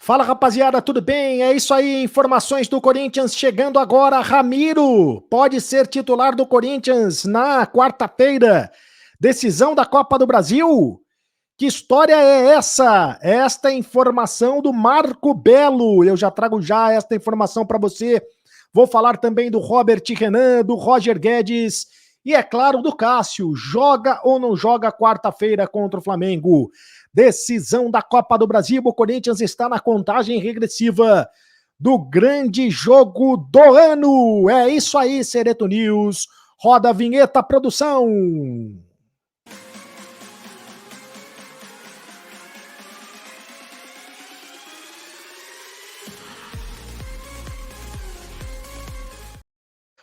Fala, rapaziada, tudo bem? É isso aí, informações do Corinthians chegando agora. Ramiro pode ser titular do Corinthians na quarta-feira. Decisão da Copa do Brasil. Que história é essa? Esta informação do Marco Belo. Eu já trago já esta informação para você. Vou falar também do Robert Renan, do Roger Guedes e, é claro, do Cássio. Joga ou não joga quarta-feira contra o Flamengo? Decisão da Copa do Brasil. O Corinthians está na contagem regressiva do grande jogo do ano. É isso aí, Sereto News. Roda a vinheta, produção.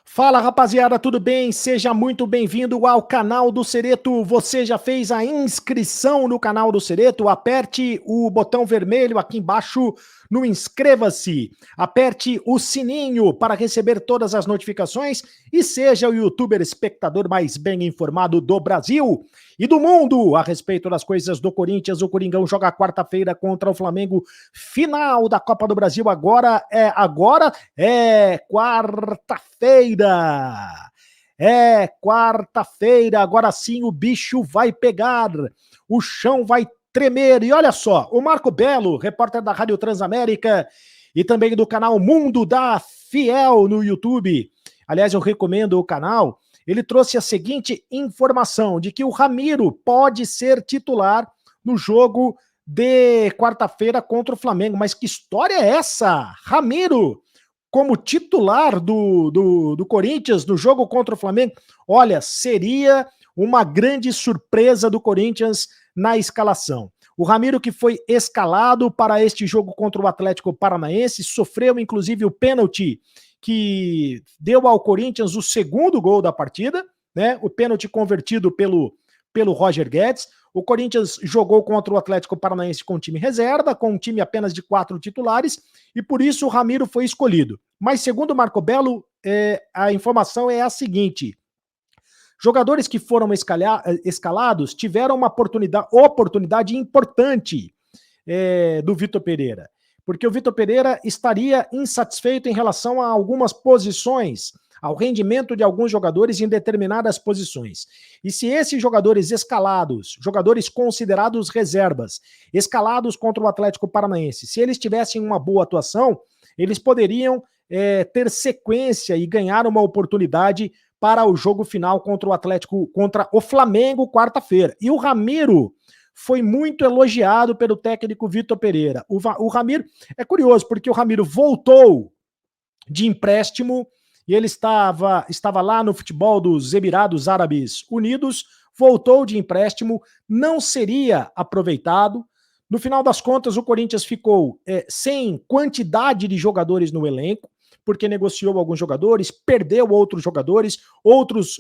Fala, rapaziada, tudo bem? Seja muito bem-vindo ao canal do Sereto. Você já fez a inscrição no canal do Sereto? Aperte o botão vermelho aqui embaixo no inscreva-se. Aperte o sininho para receber todas as notificações e seja o youtuber espectador mais bem informado do Brasil e do mundo a respeito das coisas do Corinthians. O Coringão joga quarta-feira contra o Flamengo, final da Copa do Brasil. Agora é quarta-feira. É quarta-feira, agora sim o bicho vai pegar, o chão vai tremer. E olha só, o Marco Belo, repórter da Rádio Transamérica e também do canal Mundo da Fiel no YouTube, aliás, eu recomendo o canal, ele trouxe a seguinte informação, de que o Ramiro pode ser titular no jogo de quarta-feira contra o Flamengo. Mas que história é essa? Ramiro como titular do Corinthians no jogo contra o Flamengo? Olha, seria uma grande surpresa do Corinthians na escalação. O Ramiro, que foi escalado para este jogo contra o Atlético Paranaense, sofreu inclusive o pênalti que deu ao Corinthians o segundo gol da partida, né? O pênalti convertido pelo Roger Guedes. O Corinthians jogou contra o Atlético Paranaense com time reserva, com um time apenas de 4 titulares, e por isso o Ramiro foi escolhido. Mas segundo o Marco Belo, a informação é a seguinte: jogadores que foram escalados tiveram uma oportunidade importante do Vitor Pereira, porque o Vitor Pereira estaria insatisfeito em relação a algumas posições, ao rendimento de alguns jogadores em determinadas posições. E se esses jogadores escalados, jogadores considerados reservas, escalados contra o Atlético Paranaense, se eles tivessem uma boa atuação, eles poderiam ter sequência e ganhar uma oportunidade para o jogo final contra o Atlético, contra o Flamengo, quarta-feira. E o Ramiro foi muito elogiado pelo técnico Vitor Pereira. O Ramiro, é curioso, porque o Ramiro voltou de empréstimo e ele estava lá no futebol dos Emirados Árabes Unidos, voltou de empréstimo, não seria aproveitado. No final das contas, o Corinthians ficou sem quantidade de jogadores no elenco, porque negociou alguns jogadores, perdeu outros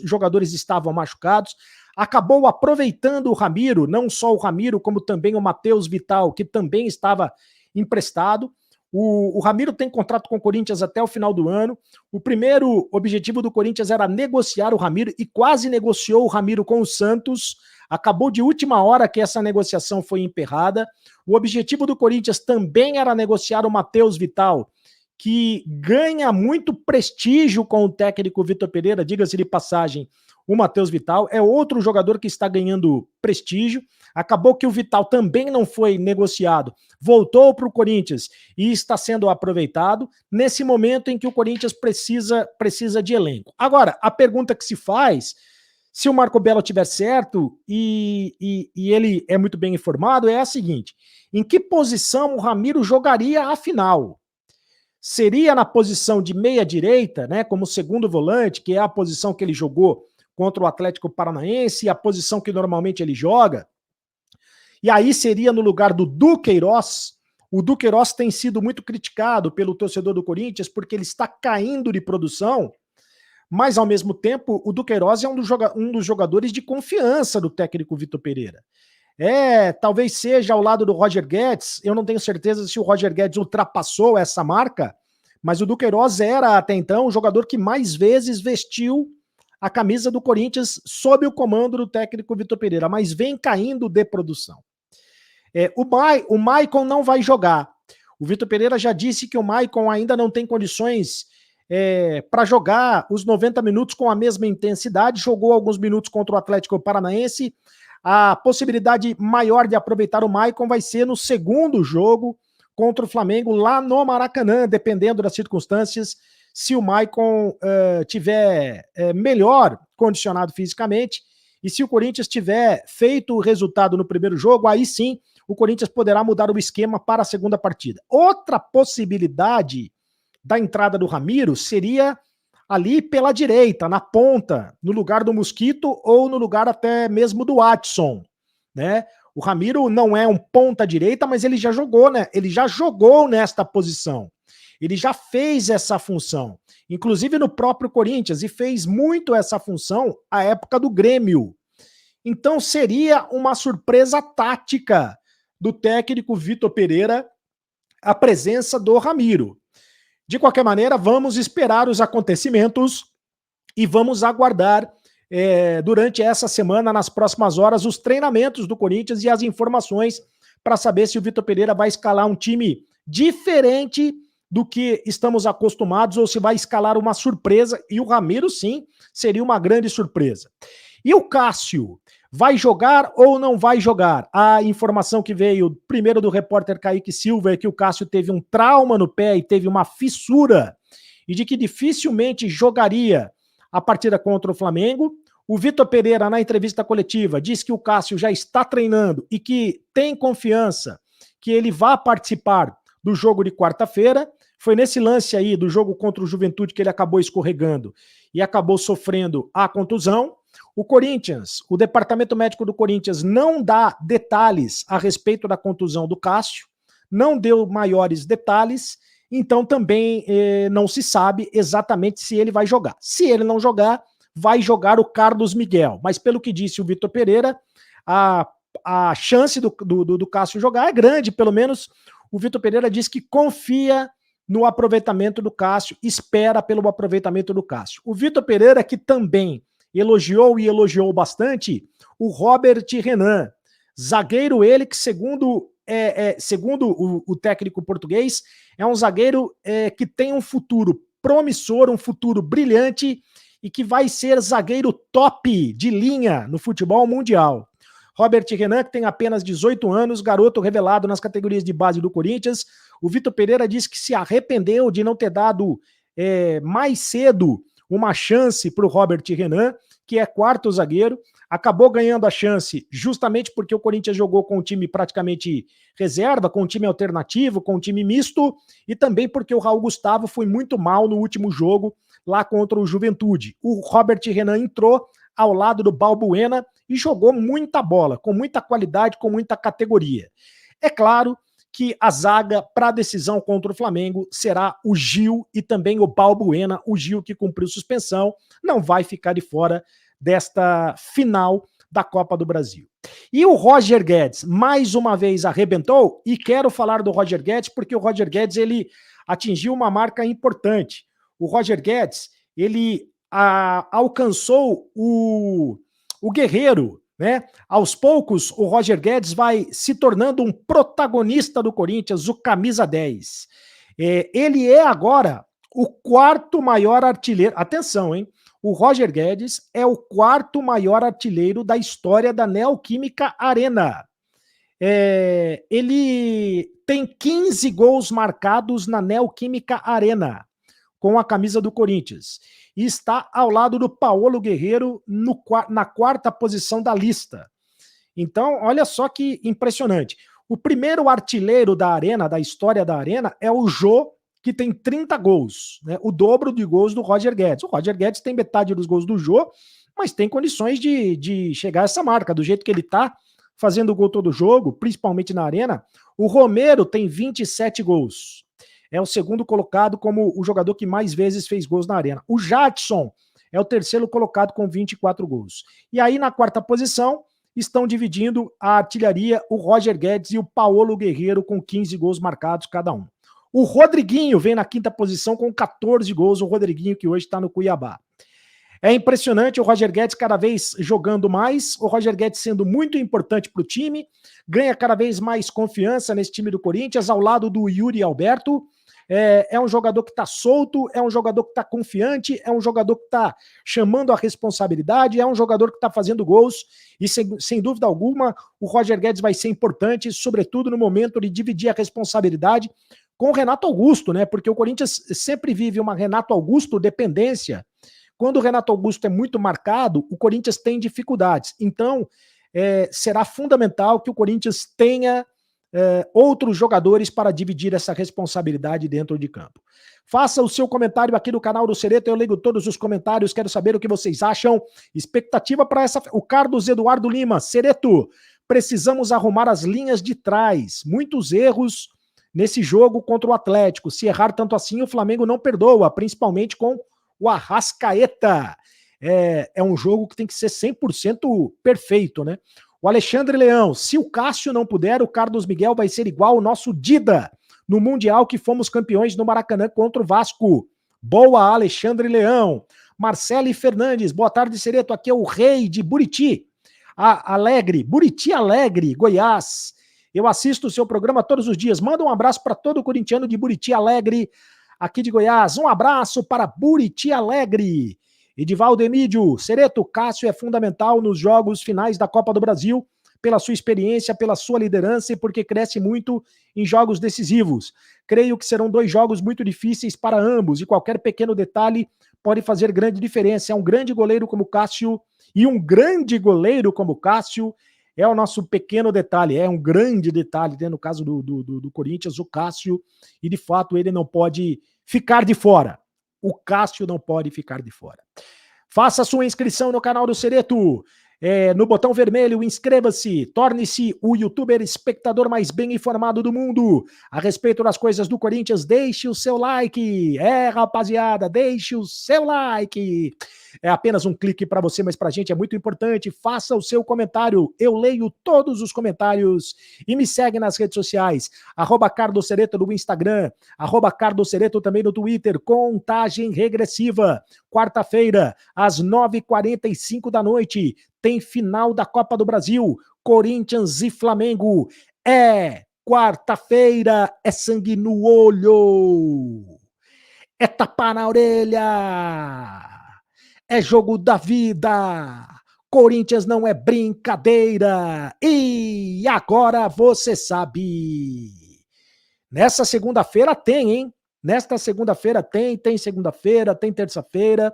jogadores estavam machucados, acabou aproveitando o Ramiro, não só o Ramiro, como também o Matheus Vital, que também estava emprestado. O Ramiro tem contrato com o Corinthians até o final do ano. O primeiro objetivo do Corinthians era negociar o Ramiro e quase negociou o Ramiro com o Santos. Acabou de última hora que essa negociação foi emperrada. O objetivo do Corinthians também era negociar o Matheus Vital, que ganha muito prestígio com o técnico Vitor Pereira, diga-se de passagem. O Matheus Vital é outro jogador que está ganhando prestígio. Acabou que o Vital também não foi negociado, voltou para o Corinthians e está sendo aproveitado nesse momento em que o Corinthians precisa de elenco. Agora, a pergunta que se faz, se o Marco Belo tiver certo e ele é muito bem informado, é a seguinte: em que posição o Ramiro jogaria a final? Seria na posição de meia-direita, né, como segundo volante, que é a posição que ele jogou contra o Atlético Paranaense, a posição que normalmente ele joga? E aí seria no lugar do Duqueiroz. O Duqueiroz tem sido muito criticado pelo torcedor do Corinthians porque ele está caindo de produção, mas ao mesmo tempo o Duqueiroz é um dos jogadores de confiança do técnico Vitor Pereira. Talvez seja ao lado do Roger Guedes, eu não tenho certeza se o Roger Guedes ultrapassou essa marca, mas o Duqueiroz era até então o jogador que mais vezes vestiu a camisa do Corinthians sob o comando do técnico Vitor Pereira, mas vem caindo de produção. O Maicon não vai jogar. O Vitor Pereira já disse que o Maicon ainda não tem condições para jogar os 90 minutos com a mesma intensidade, jogou alguns minutos contra o Atlético Paranaense. A possibilidade maior de aproveitar o Maicon vai ser no segundo jogo contra o Flamengo, lá no Maracanã, dependendo das circunstâncias. Se o Maicon tiver melhor condicionado fisicamente, e se o Corinthians tiver feito o resultado no primeiro jogo, aí sim o Corinthians poderá mudar o esquema para a segunda partida. Outra possibilidade da entrada do Ramiro seria ali pela direita, na ponta, no lugar do Mosquito ou no lugar até mesmo do Watson, né? O Ramiro não é um ponta-direita, mas ele já jogou, né? Ele já jogou nesta posição. Ele já fez essa função, inclusive no próprio Corinthians, e fez muito essa função à época do Grêmio. Então seria uma surpresa tática do técnico Vitor Pereira a presença do Ramiro. De qualquer maneira, vamos esperar os acontecimentos e vamos aguardar durante essa semana, nas próximas horas, os treinamentos do Corinthians e as informações para saber se o Vitor Pereira vai escalar um time diferente do que estamos acostumados ou se vai escalar uma surpresa, e o Ramiro, sim, seria uma grande surpresa. E o Cássio, vai jogar ou não vai jogar? A informação que veio primeiro do repórter Kaique Silva é que o Cássio teve um trauma no pé e teve uma fissura, e de que dificilmente jogaria a partida contra o Flamengo. O Vitor Pereira, na entrevista coletiva, disse que o Cássio já está treinando e que tem confiança que ele vá participar do jogo de quarta-feira. Foi nesse lance aí do jogo contra o Juventude que ele acabou escorregando e acabou sofrendo a contusão. O Corinthians, o departamento médico do Corinthians não dá detalhes a respeito da contusão do Cássio, não deu maiores detalhes, então também não se sabe exatamente se ele vai jogar. Se ele não jogar, vai jogar o Carlos Miguel, mas pelo que disse o Vitor Pereira, a chance do Cássio jogar é grande, pelo menos o Vitor Pereira disse que confia no aproveitamento do Cássio, espera pelo aproveitamento do Cássio. O Vitor Pereira, que também elogiou bastante o Robert Renan, zagueiro ele que segundo o técnico português, é um zagueiro que tem um futuro promissor, um futuro brilhante e que vai ser zagueiro top de linha no futebol mundial. Robert Renan, que tem apenas 18 anos, garoto revelado nas categorias de base do Corinthians. O Vitor Pereira disse que se arrependeu de não ter dado mais cedo uma chance para o Robert Renan, que é quarto zagueiro, acabou ganhando a chance justamente porque o Corinthians jogou com um time praticamente reserva, com um time alternativo, com um time misto, e também porque o Raul Gustavo foi muito mal no último jogo lá contra o Juventude. O Robert Renan entrou ao lado do Balbuena e jogou muita bola, com muita qualidade, com muita categoria. É claro que a zaga para a decisão contra o Flamengo será o Gil e também o Balbuena. O Gil, que cumpriu suspensão, não vai ficar de fora desta final da Copa do Brasil. E o Roger Guedes, mais uma vez, arrebentou, e quero falar do Roger Guedes porque o Roger Guedes ele atingiu uma marca importante. O Roger Guedes ele alcançou o Guerreiro, né? Aos poucos, o Roger Guedes vai se tornando um protagonista do Corinthians, o camisa 10. Ele é agora o quarto maior artilheiro. Atenção, hein? O Roger Guedes é o quarto maior artilheiro da história da Neoquímica Arena. Ele tem 15 gols marcados na Neoquímica Arena com a camisa do Corinthians. E está ao lado do Paolo Guerreiro na quarta posição da lista. Então, olha só que impressionante. O primeiro artilheiro da Arena, da história da Arena, é o Jô, que tem 30 gols, né? O dobro de gols do Roger Guedes. O Roger Guedes tem metade dos gols do Jô, mas tem condições de chegar a essa marca, do jeito que ele está fazendo gol todo jogo, principalmente na Arena. O Romero tem 27 gols. É o segundo colocado como o jogador que mais vezes fez gols na Arena. O Jadson é o terceiro colocado com 24 gols. E aí, na quarta posição, estão dividindo a artilharia o Roger Guedes e o Paolo Guerreiro com 15 gols marcados cada um. O Rodriguinho vem na quinta posição com 14 gols, o Rodriguinho que hoje está no Cuiabá. É impressionante o Roger Guedes cada vez jogando mais, o Roger Guedes sendo muito importante para o time, ganha cada vez mais confiança nesse time do Corinthians, ao lado do Yuri Alberto. É um jogador que está solto, é um jogador que está confiante, é um jogador que está chamando a responsabilidade, é um jogador que está fazendo gols, e sem dúvida alguma o Roger Guedes vai ser importante, sobretudo no momento de dividir a responsabilidade com o Renato Augusto, né? Porque o Corinthians sempre vive uma Renato Augusto dependência. Quando o Renato Augusto é muito marcado, o Corinthians tem dificuldades. Então, será fundamental que o Corinthians tenha outros jogadores para dividir essa responsabilidade dentro de campo. Faça o seu comentário aqui no canal do Cereto, eu leio todos os comentários, quero saber o que vocês acham. Expectativa para essa... O Carlos Eduardo Lima, Cereto, precisamos arrumar as linhas de trás. Muitos erros nesse jogo contra o Atlético. Se errar tanto assim, o Flamengo não perdoa, principalmente com o Arrascaeta. É um jogo que tem que ser 100% perfeito, né? O Alexandre Leão, se o Cássio não puder, o Carlos Miguel vai ser igual ao nosso Dida no Mundial que fomos campeões no Maracanã contra o Vasco. Boa, Alexandre Leão. Marcele Fernandes, boa tarde, Cereto. Aqui é o rei de Buriti Alegre, Buriti Alegre, Goiás. Eu assisto o seu programa todos os dias. Manda um abraço para todo corintiano de Buriti Alegre, aqui de Goiás. Um abraço para Buriti Alegre. Edivaldo Emídio, Cereto, Cássio é fundamental nos jogos finais da Copa do Brasil, pela sua experiência, pela sua liderança e porque cresce muito em jogos decisivos. Creio que serão 2 jogos muito difíceis para ambos e qualquer pequeno detalhe pode fazer grande diferença. É um grande goleiro como Cássio e um grande goleiro como Cássio é o nosso pequeno detalhe, é um grande detalhe, né, no caso do Corinthians, o Cássio, e de fato ele não pode ficar de fora. O Cássio não pode ficar de fora. Faça sua inscrição no canal do Cereto. No botão vermelho, inscreva-se, torne-se o youtuber espectador mais bem informado do mundo. A respeito das coisas do Corinthians, deixe o seu like. Rapaziada, deixe o seu like. É apenas um clique para você, mas para a gente é muito importante. Faça o seu comentário. Eu leio todos os comentários e me segue nas redes sociais. @CarlosCereto no Instagram, @CarlosCereto também no Twitter. Contagem regressiva. Quarta-feira, às 9h45 da noite, tem final da Copa do Brasil, Corinthians e Flamengo. É quarta-feira, é sangue no olho, é tapa na orelha, é jogo da vida. Corinthians não é brincadeira. E agora você sabe. Nessa segunda-feira tem, hein? Nesta segunda-feira tem segunda-feira, tem terça-feira.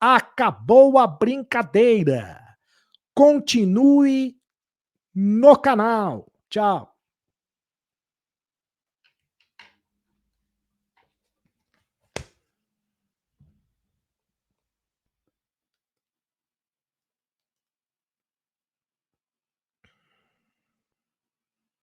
Acabou a brincadeira. Continue no canal. Tchau.